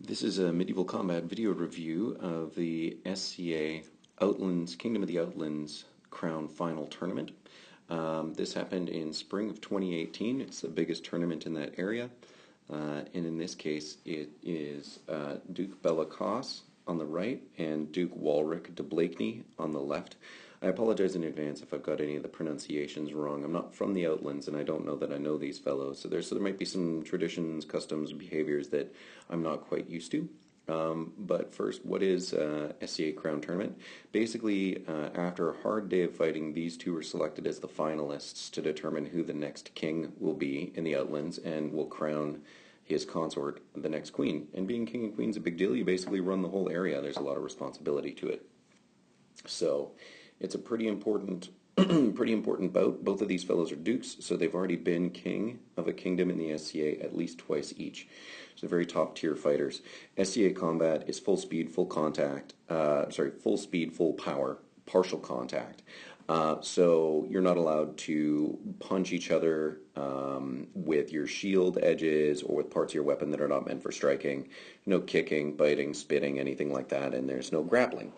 This is a medieval combat video review of the SCA Outlands Kingdom of the Outlands Crown Final Tournament. This happened in spring of 2018. It's the biggest tournament in that area. And in this case, it is Duke Béla Kós on the right and Duke Walrick de Blakeney on the left. I apologize in advance if I've got any of the pronunciations wrong. I'm not from the Outlands, and I don't know that I know these fellows. So there might be some traditions, customs, behaviors that I'm not quite used to. But first, what is SCA Crown Tournament? Basically, after a hard day of fighting, these two were selected as the finalists to determine who the next king will be in the Outlands and will crown his consort the next queen. And being king and queen is a big deal. You basically run the whole area. There's a lot of responsibility to it. So it's a pretty important bout. Both of these fellows are dukes, so they've already been king of a kingdom in the SCA at least twice each. So very top tier fighters. SCA combat is full speed, full contact. Full speed, full power, partial contact. So you're not allowed to punch each other with your shield edges or with parts of your weapon that are not meant for striking. No kicking, biting, spitting, anything like that, and there's no grappling.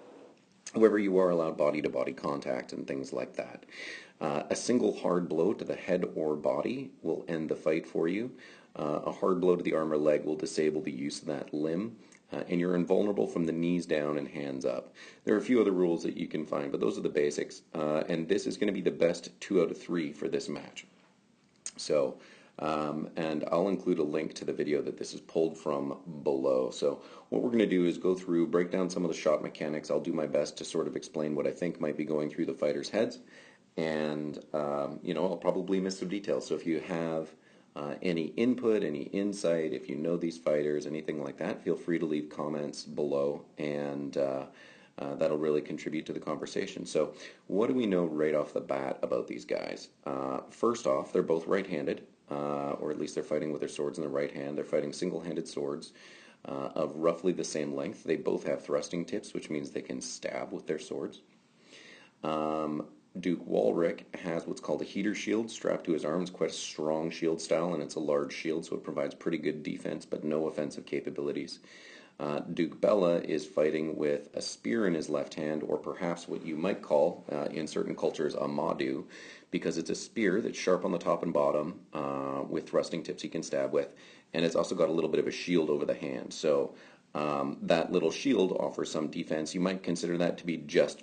However, you are allowed body-to-body contact and things like that. A single hard blow to the head or body will end the fight for you. A hard blow to the arm or leg will disable the use of that limb. And you're invulnerable from the knees down and hands up. There are a few other rules that you can find, but those are the basics. And this is going to be the best 2 out of 3 for this match. So, and I'll include a link to the video that this is pulled from below. So what we're going to do is go through, break down some of the shot mechanics. I'll do my best to sort of explain what I think might be going through the fighters' heads. And, I'll probably miss some details. So if you have any input, any insight, if you know these fighters, anything like that, feel free to leave comments below, and that'll really contribute to the conversation. So what do we know right off the bat about these guys? First off, they're both right-handed, or at least they're fighting with their swords in the right hand. They're fighting single-handed swords of roughly the same length. They both have thrusting tips, which means they can stab with their swords. Duke Walrick has what's called a heater shield strapped to his arm. It's quite a strong shield style, and it's a large shield, so it provides pretty good defense, but no offensive capabilities. Duke Béla is fighting with a spear in his left hand, or perhaps what you might call, in certain cultures, a madu, because it's a spear that's sharp on the top and bottom, with thrusting tips he can stab with, and it's also got a little bit of a shield over the hand. So that little shield offers some defense. You might consider that to be just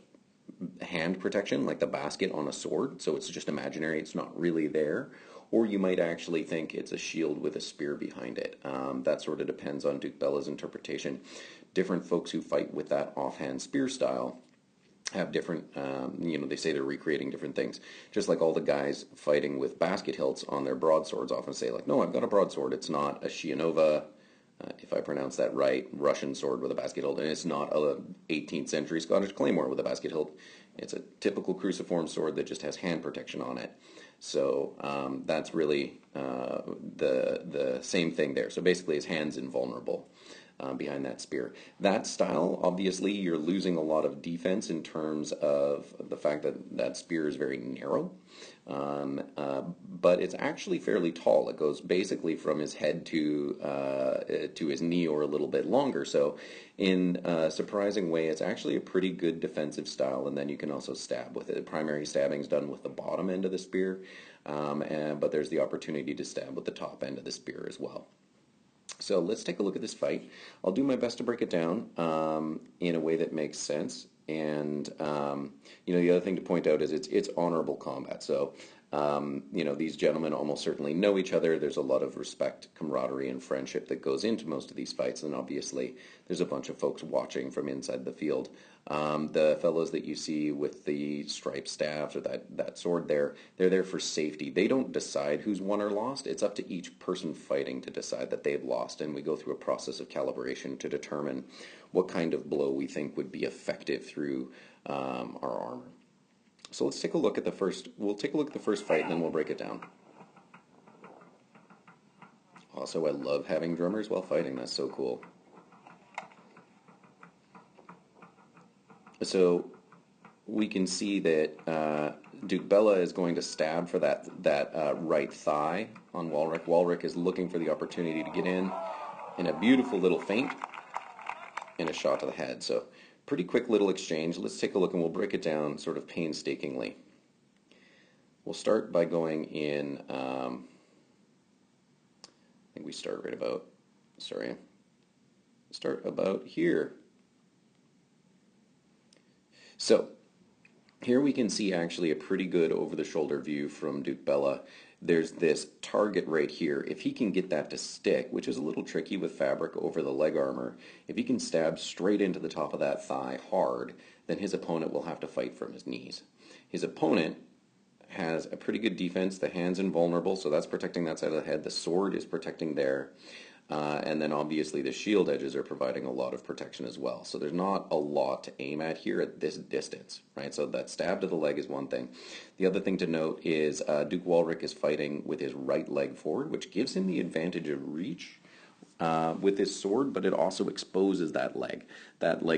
hand protection, like the basket on a sword, so it's just imaginary, it's not really there. Or you might actually think it's a shield with a spear behind it. That sort of depends on Duke Béla's interpretation. Different folks who fight with that offhand spear style have different, they say they're recreating different things. Just like all the guys fighting with basket hilts on their broadswords often say, like, no, I've got a broadsword, it's not a Shianova, if I pronounce that right, Russian sword with a basket hilt, and it's not a 18th century Scottish claymore with a basket hilt. It's a typical cruciform sword that just has hand protection on it. So that's really the same thing there. So basically his hand's invulnerable behind that spear. That style, obviously, you're losing a lot of defense in terms of the fact that that spear is very narrow. But it's actually fairly tall. It goes basically from his head to his knee or a little bit longer. So in a surprising way, it's actually a pretty good defensive style, and then you can also stab with it. Primary stabbing is done with the bottom end of the spear, but there's the opportunity to stab with the top end of the spear as well. So let's take a look at this fight. I'll do my best to break it down in a way that makes sense. And the other thing to point out is it's honorable combat. So these gentlemen almost certainly know each other. There's a lot of respect, camaraderie, and friendship that goes into most of these fights. And obviously, there's a bunch of folks watching from inside the field. The fellows that you see with the striped staffs or that sword there, they're there for safety. They don't decide who's won or lost. It's up to each person fighting to decide that they've lost. And we go through a process of calibration to determine what kind of blow we think would be effective through our armor. So let's take a look at the first. We'll take a look at the first fight, and then we'll break it down. Also, I love having drummers while fighting. That's so cool. So we can see that Duke Béla is going to stab for that right thigh on Walrick. Walrick is looking for the opportunity to get in. and a beautiful little feint and a shot to the head. So pretty quick little exchange. Let's take a look and we'll break it down sort of painstakingly. We'll start by going in, I think we start right about, start about here. So here we can see actually a pretty good over-the-shoulder view from Duke Béla. There's this target right here. If he can get that to stick, which is a little tricky with fabric over the leg armor, if he can stab straight into the top of that thigh hard, then his opponent will have to fight from his knees. His opponent has a pretty good defense. The hand's invulnerable, so that's protecting that side of the head. The sword is protecting there. And then obviously the shield edges are providing a lot of protection as well. So there's not a lot to aim at here at this distance, right? So that stab to the leg is one thing. The other thing to note is Duke Walrick is fighting with his right leg forward, which gives him the advantage of reach with his sword, but it also exposes that leg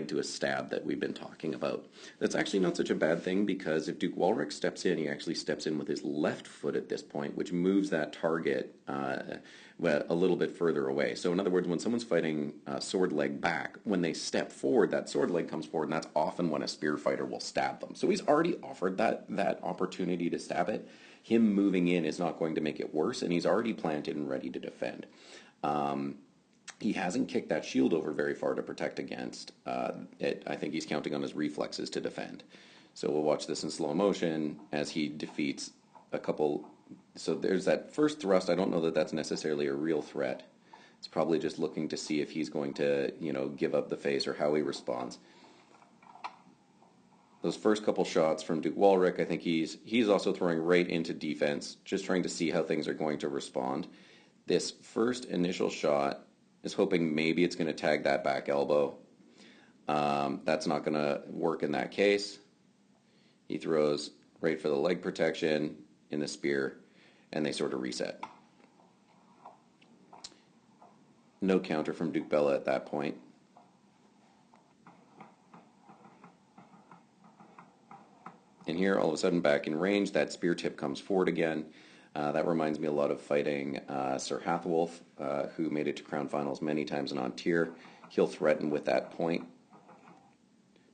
to a stab that we've been talking about. That's actually not such a bad thing, because if Duke Walrick steps in, he actually steps in with his left foot at this point, which moves that target a little bit further away. So in other words, when someone's fighting sword leg back, when they step forward, that sword leg comes forward, and that's often when a spear fighter will stab them. So he's already offered that opportunity to stab it. Him moving in is not going to make it worse, and he's already planted and ready to defend. He hasn't kicked that shield over very far to protect against it. I think he's counting on his reflexes to defend. So we'll watch this in slow motion as he defeats a couple. So there's that first thrust. I don't know that that's necessarily a real threat. It's probably just looking to see if he's going to, give up the face or how he responds. Those first couple shots from Duke Walrick, I think he's also throwing right into defense, just trying to see how things are going to respond. This first initial shot is hoping maybe it's going to tag that back elbow. That's not going to work in that case. He throws right for the leg protection in the spear, and they sort of reset. No counter from Duke Béla at that point. And here, all of a sudden, back in range, that spear tip comes forward again. That reminds me a lot of fighting Sir Hathwolf, who made it to Crown Finals many times and on tier. He'll threaten with that point.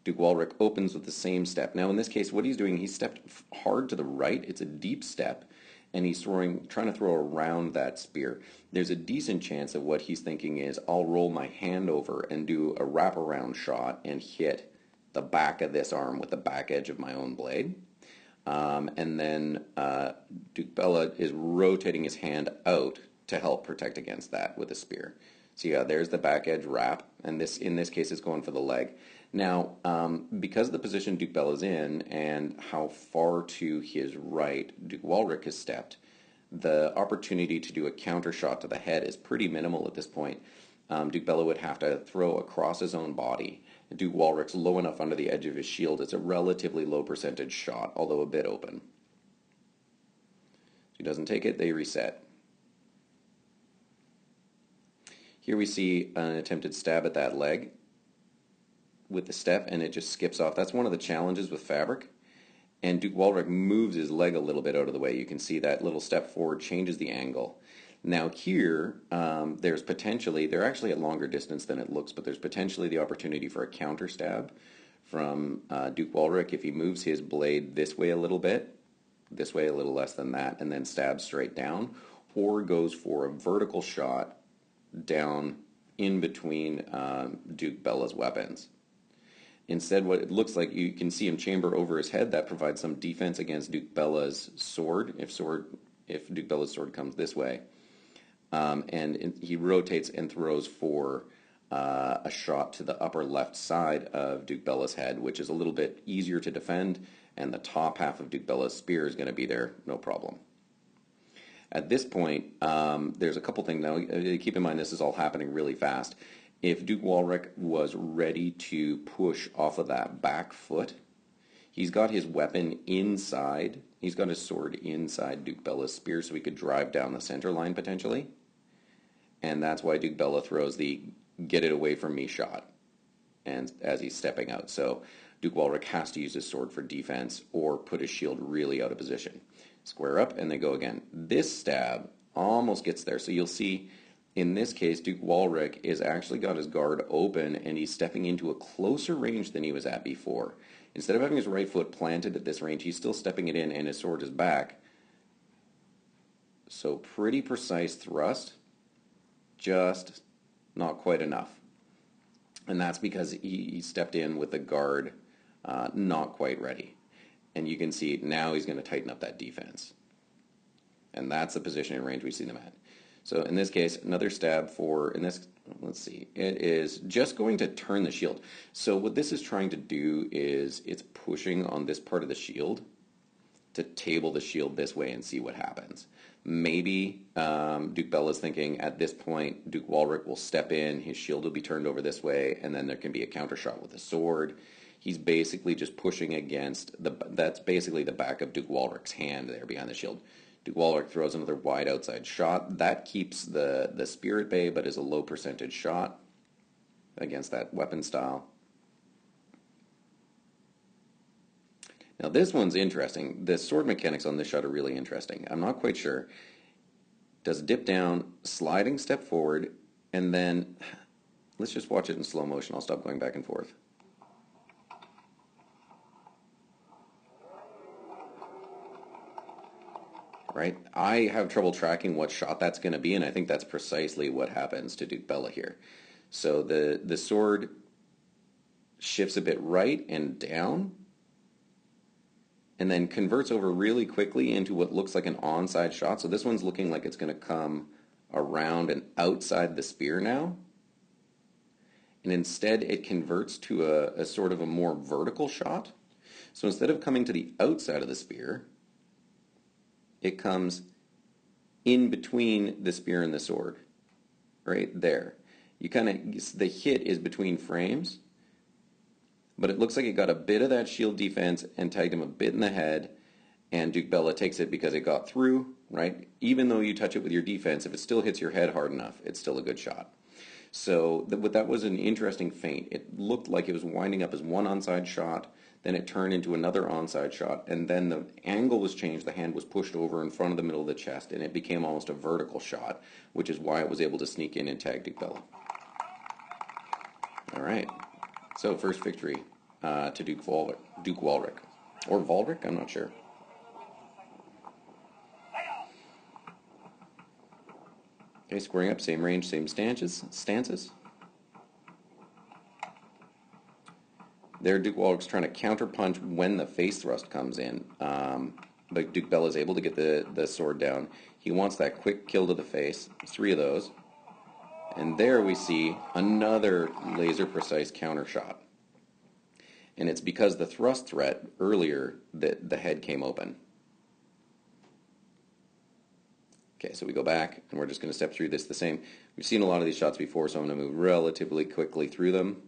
Duke Walrick opens with the same step. Now in this case, what he's doing, he stepped hard to the right. It's a deep step, and he's trying to throw around that spear. There's a decent chance that what he's thinking is, I'll roll my hand over and do a wraparound shot and hit the back of this arm with the back edge of my own blade. And then Duke Béla is rotating his hand out to help protect against that with a spear. So yeah, there's the back edge wrap, and in this case it's going for the leg. Now, because of the position Duke Béla's in and how far to his right Duke Walrick has stepped, the opportunity to do a counter shot to the head is pretty minimal at this point. Duke Béla would have to throw across his own body. Duke Walrick's low enough under the edge of his shield. It's a relatively low percentage shot, although a bit open. He doesn't take it, they reset. Here we see an attempted stab at that leg with the step, and it just skips off. That's one of the challenges with fabric. And Duke Walrick moves his leg a little bit out of the way. You can see that little step forward changes the angle. Now here, there's potentially, they're actually at longer distance than it looks, but there's potentially the opportunity for a counter stab from Duke Walrick if he moves his blade this way a little bit, this way a little less than that, and then stabs straight down, or goes for a vertical shot down in between Duke Béla's weapons. Instead, what it looks like, you can see him chamber over his head. That provides some defense against Duke Béla's sword, if Duke Béla's sword comes this way. And he rotates and throws for a shot to the upper left side of Duke Béla's head, which is a little bit easier to defend, and the top half of Duke Béla's spear is going to be there, no problem. At this point, there's a couple things. Now, keep in mind this is all happening really fast. If Duke Walrick was ready to push off of that back foot, he's got his weapon inside. He's got his sword inside Duke Béla's spear, so he could drive down the center line potentially. And that's why Duke Béla throws the get it away from me shot and as he's stepping out. So Duke Walrick has to use his sword for defense or put his shield really out of position. Square up and they go again. This stab almost gets there. So you'll see in this case, Duke Walrick is actually got his guard open and he's stepping into a closer range than he was at before. Instead of having his right foot planted at this range, he's still stepping it in and his sword is back. So pretty precise thrust, just not quite enough. And that's because he stepped in with the guard not quite ready. And you can see now he's going to tighten up that defense. And that's the position and range we see them at. So in this case, another stab for, in this, let's see, it is just going to turn the shield. So what this is trying to do is it's pushing on this part of the shield to table the shield this way and see what happens. Maybe Duke Béla's thinking at this point Duke Walrick will step in, his shield will be turned over this way, and then there can be a counter shot with a sword. He's basically just pushing against, that's basically the back of Duke Walrick's hand there behind the shield. Duke Walrick throws another wide outside shot. That keeps the spear at bay, but is a low percentage shot against that weapon style. Now this one's interesting. The sword mechanics on this shot are really interesting. I'm not quite sure. Does dip down, sliding step forward, and then, let's just watch it in slow motion. I'll stop going back and forth. Right? I have trouble tracking what shot that's going to be, and I think that's precisely what happens to Duke Béla here. So the sword shifts a bit right and down, and then converts over really quickly into what looks like an onside shot. So this one's looking like it's going to come around and outside the spear now. And instead it converts to a sort of a more vertical shot. So instead of coming to the outside of the spear, it comes in between the spear and the sword, right there. You kind of, the hit is between frames, but it looks like it got a bit of that shield defense and tagged him a bit in the head, and Duke Béla takes it because it got through, right? Even though you touch it with your defense, if it still hits your head hard enough, it's still a good shot. So that was an interesting feint. It looked like it was winding up as one onside shot, then it turned into another onside shot, and then the angle was changed, the hand was pushed over in front of the middle of the chest, and it became almost a vertical shot, which is why it was able to sneak in and tag Duke Béla. All right. So first victory to Duke Walrick. Or Walrick, I'm not sure. Okay, squaring up, same range, same stances. There, Duke Walrick's trying to counterpunch when the face thrust comes in, but Duke Béla is able to get the sword down. He wants that quick kill to the face. 3 of those. And there we see another laser-precise counter shot. And it's because the thrust threat earlier that the head came open. Okay, so we go back, and we're just going to step through this the same. We've seen a lot of these shots before, so I'm going to move relatively quickly through them.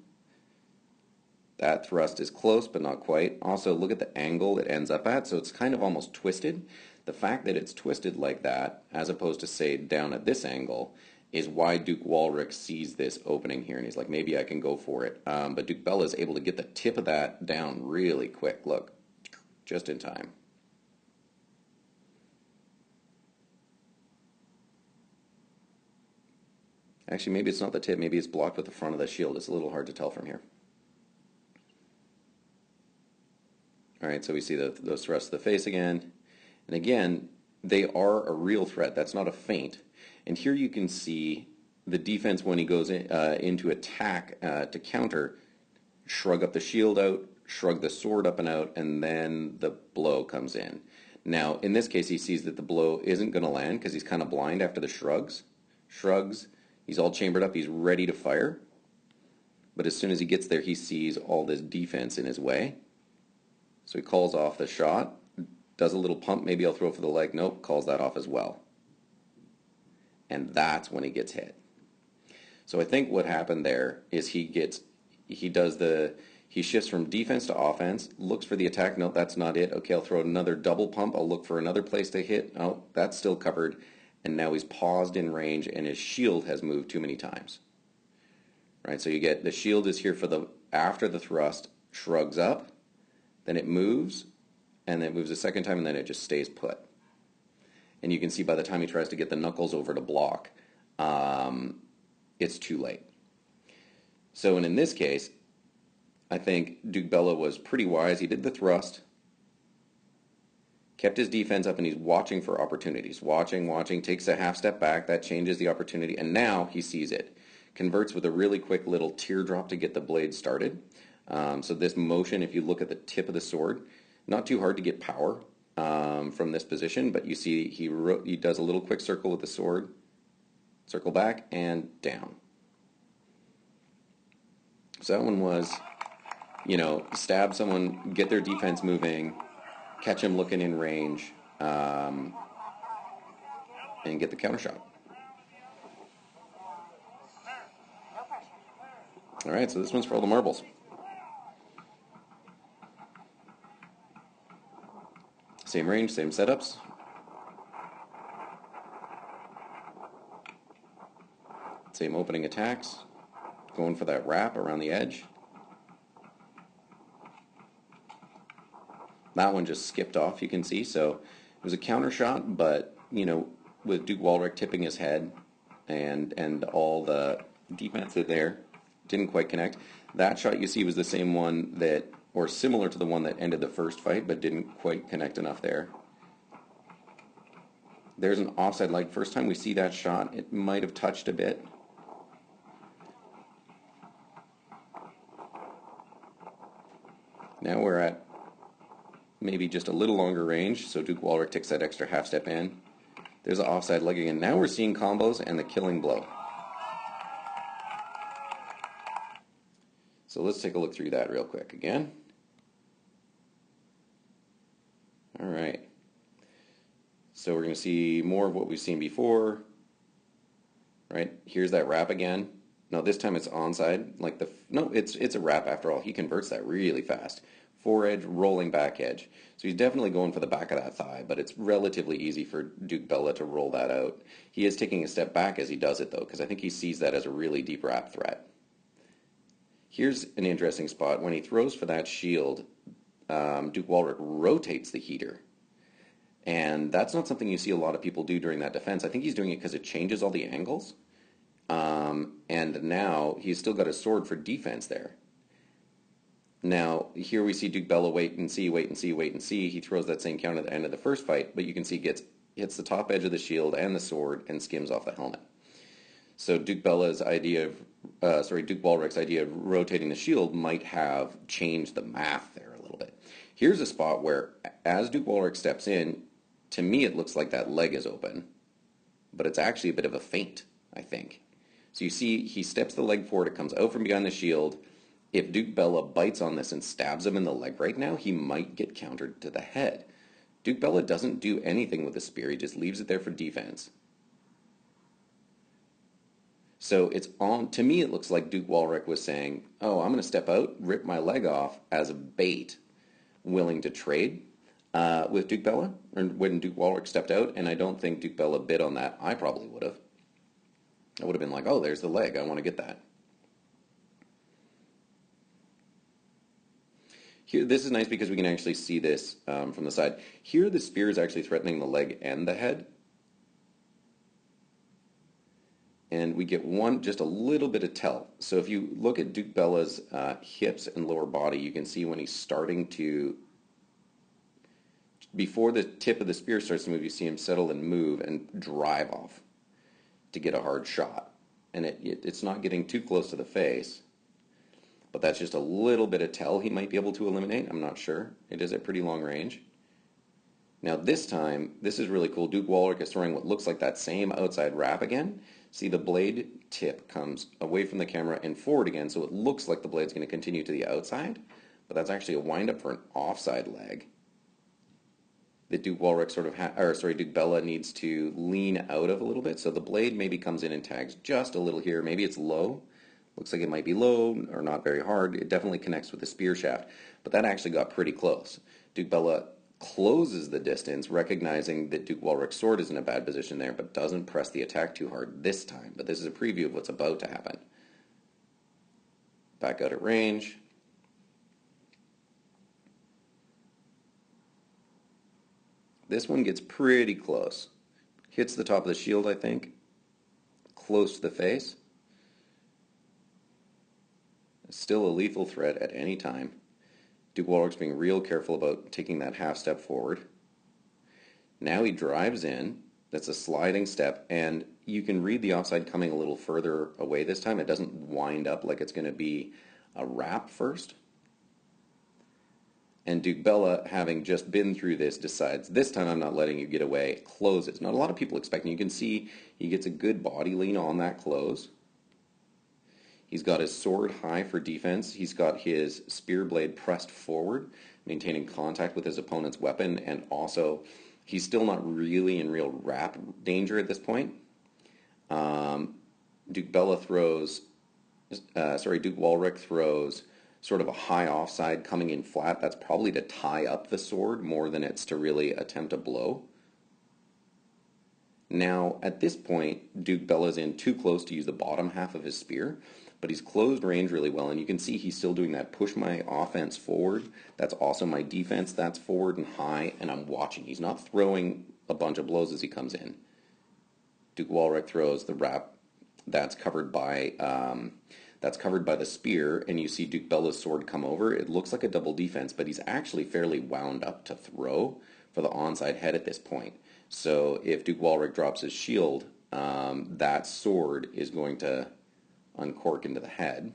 That thrust is close, but not quite. Also, look at the angle it ends up at, so it's kind of almost twisted. The fact that it's twisted like that, as opposed to, say, down at this angle, is why Duke Walrick sees this opening here, and he's like, maybe I can go for it. But Duke Béla is able to get the tip of that down really quick. Look, just in time. Actually, maybe it's not the tip. Maybe it's blocked with the front of the shield. It's a little hard to tell from here. All right, so we see those thrusts to the face again. And again, they are a real threat. That's not a feint. And here you can see the defense when he goes into attack to counter, shrug up the shield out, shrug the sword up and out, and then the blow comes in. Now, in this case, he sees that the blow isn't going to land because he's kind of blind after the shrugs. Shrugs, he's all chambered up, he's ready to fire. But as soon as he gets there, he sees all this defense in his way. So he calls off the shot, does a little pump, maybe I'll throw for the leg. Nope, calls that off as well. And that's when he gets hit. So I think what happened there is he shifts from defense to offense, looks for the attack. No, that's not it. Okay, I'll throw another double pump. I'll look for another place to hit. Oh, that's still covered. And now he's paused in range and his shield has moved too many times. Right, so you get the shield is here for after the thrust, shrugs up, then it moves, and then it moves a second time, and then it just stays put. And you can see by the time he tries to get the knuckles over to block, it's too late. So, and in this case, I think Duke Béla was pretty wise. He did the thrust, kept his defense up, and he's watching for opportunities. Watching, takes a half step back. That changes the opportunity, and now he sees it. Converts with a really quick little teardrop to get the blade started. So this motion, if you look at the tip of the sword, not too hard to get power from this position, but you see he does a little quick circle with the sword, circle back, and down. So that one was, stab someone, get their defense moving, catch him looking in range, and get the counter shot. All right, so this one's for all the marbles. Same range, same setups. Same opening attacks. Going for that wrap around the edge. That one just skipped off, you can see. So it was a counter shot, but, with Duke Walrick tipping his head and all the defense there, didn't quite connect. That shot you see was the same one that, or similar to the one that ended the first fight, but didn't quite connect enough there. There's an offside leg. First time we see that shot, it might have touched a bit. Now we're at maybe just a little longer range, so Duke Walrick takes that extra half step in. There's an offside leg again. Now we're seeing combos and the killing blow. So let's take a look through that real quick again. All right. So we're going to see more of what we've seen before. Right? Here's that wrap again. No, this time it's onside. It's a wrap after all. He converts that really fast. Foredge, rolling back edge. So he's definitely going for the back of that thigh, but it's relatively easy for Duke Béla to roll that out. He is taking a step back as he does it, though, because I think he sees that as a really deep wrap threat. Here's an interesting spot. When he throws for that shield, Duke Walrick rotates the heater. And that's not something you see a lot of people do during that defense. I think he's doing it because it changes all the angles. And now he's still got a sword for defense there. Now, here we see Duke Béla wait and see. He throws that same count at the end of the first fight, but you can see hits the top edge of the shield and the sword and skims off the helmet. So Duke Walrick's idea of rotating the shield might have changed the math there a little bit. Here's a spot where, as Duke Walrick steps in, to me it looks like that leg is open, but it's actually a bit of a feint, I think. So you see, he steps the leg forward, it comes out from behind the shield. If Duke Béla bites on this and stabs him in the leg right now, he might get countered to the head. Duke Béla doesn't do anything with the spear, he just leaves it there for defense. So to me it looks like Duke Walrick was saying, oh, I'm going to step out, rip my leg off as a bait, willing to trade with Duke Béla, or when Duke Walrick stepped out, and I don't think Duke Béla bid on that. I probably would have. I would have been like, oh, there's the leg, I want to get that. Here, this is nice because we can actually see this from the side. Here the spear is actually threatening the leg and the head. And we get just a little bit of tell. So if you look at Duke Béla's hips and lower body, you can see when he's starting to, before the tip of the spear starts to move, you see him settle and move and drive off to get a hard shot. And it's not getting too close to the face, but that's just a little bit of tell he might be able to eliminate. I'm not sure. It is at pretty long range. Now this time, this is really cool. Duke Walrick is throwing what looks like that same outside wrap again. See, the blade tip comes away from the camera and forward again, so it looks like the blade's going to continue to the outside, but that's actually a wind-up for an offside leg that Duke Walrick Duke Béla needs to lean out of a little bit. So the blade maybe comes in and tags just a little here. Maybe it's low. Looks like it might be low or not very hard. It definitely connects with the spear shaft, but that actually got pretty close. Duke Béla closes the distance, recognizing that Duke Walrick's sword is in a bad position there, but doesn't press the attack too hard this time. But this is a preview of what's about to happen. Back out at range. This one gets pretty close. Hits the top of the shield, I think. close to the face. Still a lethal threat at any time. Duke Walrick's being real careful about taking that half step forward. Now he drives in. That's a sliding step, and you can read the offside coming a little further away this time. It doesn't wind up like it's going to be a wrap first. And Duke Béla, having just been through this, decides, this time I'm not letting you get away, closes. Not a lot of people expecting. You can see he gets a good body lean on that close. He's got his sword high for defense. He's got his spear blade pressed forward, maintaining contact with his opponent's weapon, and also he's still not really in real wrap danger at this point. Duke Walrick throws sort of a high offside coming in flat. That's probably to tie up the sword more than it's to really attempt a blow. Now, at this point, Duke Béla's in too close to use the bottom half of his spear, but he's closed range really well, and you can see he's still doing that push my offense forward. That's also my defense. That's forward and high, and I'm watching. He's not throwing a bunch of blows as he comes in. Duke Walrick throws the wrap. That's covered by the spear, and you see Duke Béla's sword come over. It looks like a double defense, but he's actually fairly wound up to throw for the onside head at this point. So if Duke Walrick drops his shield, that sword is going to uncork into the head.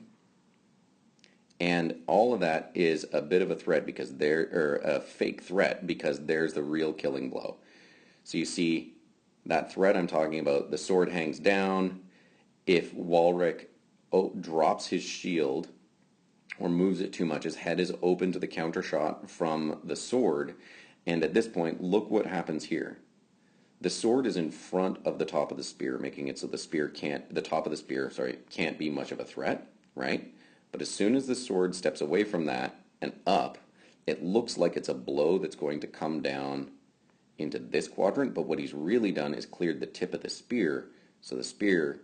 And all of that is a bit of a threat because a fake threat because there's the real killing blow. So you see that threat I'm talking about, the sword hangs down. If Walrick drops his shield or moves it too much, his head is open to the counter shot from the sword. And at this point, look what happens here. The sword is in front of the top of the spear, making it so the top of the spear can't be much of a threat, right? But as soon as the sword steps away from that and up, it looks like it's a blow that's going to come down into this quadrant, but what he's really done is cleared the tip of the spear, so the spear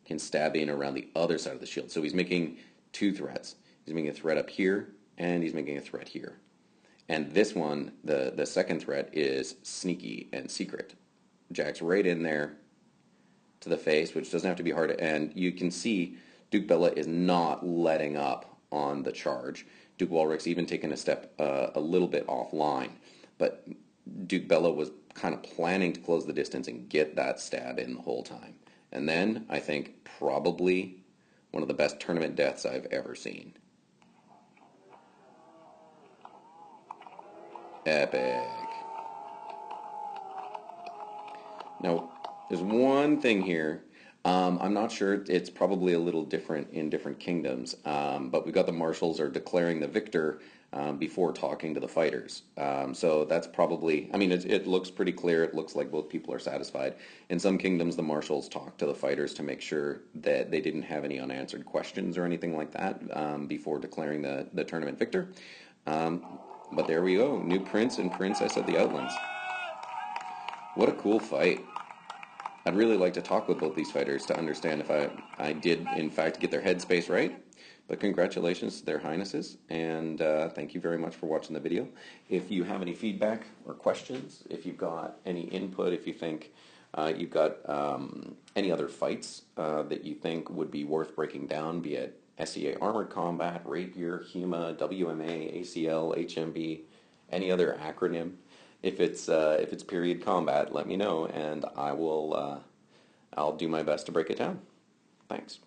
can stab in around the other side of the shield. So he's making two threats. He's making a threat up here, and he's making a threat here. And this one, the second threat, is sneaky and secret. Jacks right in there to the face, which doesn't have to be hard. And you can see Duke Béla is not letting up on the charge. Duke Walrick's even taken a step a little bit offline. But Duke Béla was kind of planning to close the distance and get that stab in the whole time. And then, I think, probably one of the best tournament deaths I've ever seen. Epic. Now, there's one thing here. I'm not sure. It's probably a little different in different kingdoms, but we've got the marshals are declaring the victor before talking to the fighters. So that's probably, I mean, it looks pretty clear. It looks like both people are satisfied. In some kingdoms, the marshals talk to the fighters to make sure that they didn't have any unanswered questions or anything like that before declaring the tournament victor. But there we go. New prince and princess of the Outlands. What a cool fight. I'd really like to talk with both these fighters to understand if I did, in fact, get their headspace right. But congratulations to their highnesses, and thank you very much for watching the video. If you have any feedback or questions, if you've got any input, if you think you've got any other fights that you think would be worth breaking down, be it SEA Armored Combat, Rapier, HEMA, WMA, ACL, HMB, any other acronym, if it's period combat, let me know, and I'll do my best to break it down. Thanks.